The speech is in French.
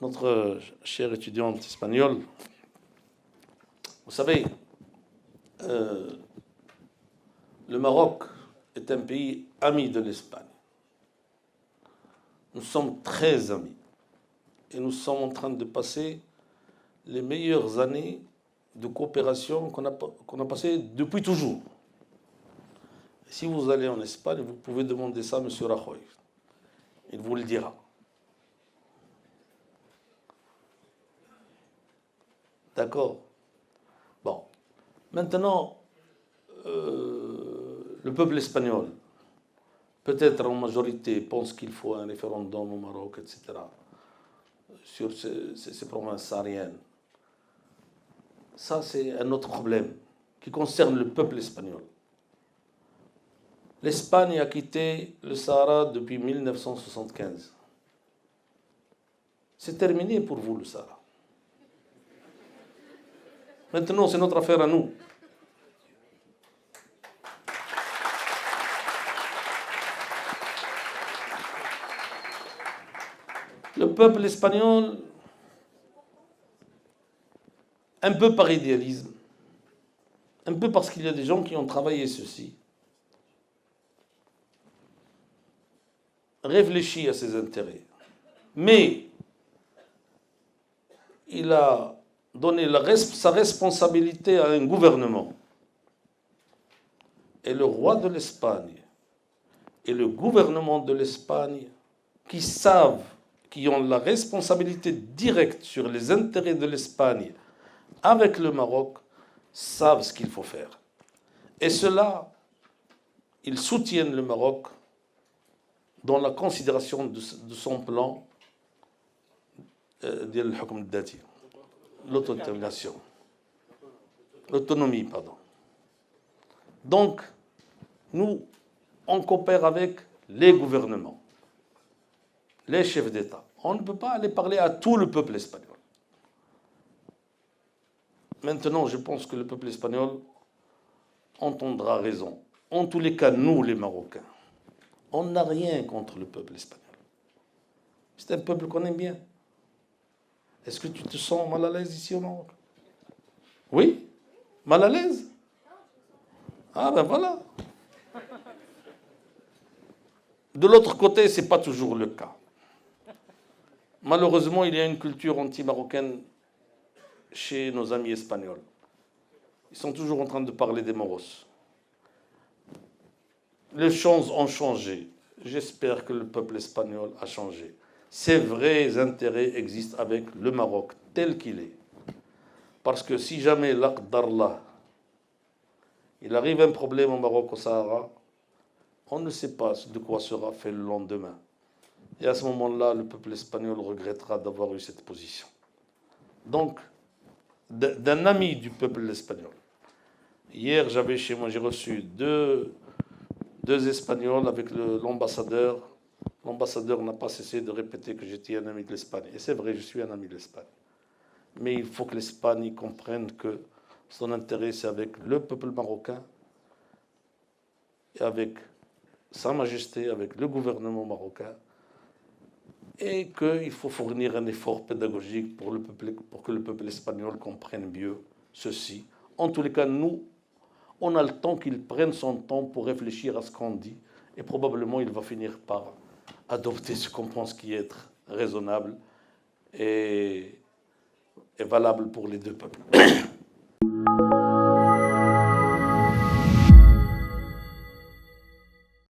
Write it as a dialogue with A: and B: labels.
A: notre chère étudiante espagnole, vous savez, le Maroc est un pays ami de l'Espagne. Nous sommes très amis et nous sommes en train de passer les meilleures années de coopération qu'on a passées depuis toujours. Si vous allez en Espagne, vous pouvez demander ça à M. Rajoy. Il vous le dira. D'accord? Bon. Maintenant, le peuple espagnol, peut-être en majorité, pense qu'il faut un référendum au Maroc, etc., sur ces provinces sahariennes. Ça, c'est un autre problème qui concerne le peuple espagnol. L'Espagne a quitté le Sahara depuis 1975. C'est terminé pour vous, le Sahara. Maintenant, c'est notre affaire à nous. Le peuple espagnol, un peu par idéalisme, un peu parce qu'il y a des gens qui ont travaillé ceci, réfléchit à ses intérêts. Mais il a donné sa responsabilité à un gouvernement. Et le roi de l'Espagne et le gouvernement de l'Espagne, qui ont la responsabilité directe sur les intérêts de l'Espagne avec le Maroc, savent ce qu'il faut faire. Et cela, ils soutiennent le Maroc dans la considération de son plan l'autodétermination. L'autonomie, pardon. Donc, nous, on coopère avec les gouvernements, les chefs d'État. On ne peut pas aller parler à tout le peuple espagnol. Maintenant, je pense que le peuple espagnol entendra raison. En tous les cas, nous, les Marocains, on n'a rien contre le peuple espagnol. C'est un peuple qu'on aime bien. Est-ce que tu te sens mal à l'aise ici au Maroc? Oui? Mal à l'aise? Ah ben voilà. De l'autre côté, ce n'est pas toujours le cas. Malheureusement, il y a une culture anti-marocaine chez nos amis espagnols. Ils sont toujours en train de parler des Moros. Les choses ont changé. J'espère que le peuple espagnol a changé. Ses vrais intérêts existent avec le Maroc, tel qu'il est. Parce que si jamais, l'Aqdarlah, il arrive un problème au Maroc, au Sahara, on ne sait pas de quoi sera fait le lendemain. Et à ce moment-là, le peuple espagnol regrettera d'avoir eu cette position. Donc, d'un ami du peuple espagnol. Hier, j'avais chez moi, j'ai reçu deux Espagnols avec l'ambassadeur. L'ambassadeur n'a pas cessé de répéter que j'étais un ami de l'Espagne. Et c'est vrai, je suis un ami de l'Espagne. Mais il faut que l'Espagne comprenne que son intérêt, c'est avec le peuple marocain et avec Sa Majesté, avec le gouvernement marocain, et qu'il faut fournir un effort pédagogique pour que le peuple espagnol comprenne mieux ceci. En tous les cas, nous, on a le temps qu'il prenne son temps pour réfléchir à ce qu'on dit, et probablement il va finir par adopter ce qu'on pense qui est être raisonnable et valable pour les deux peuples.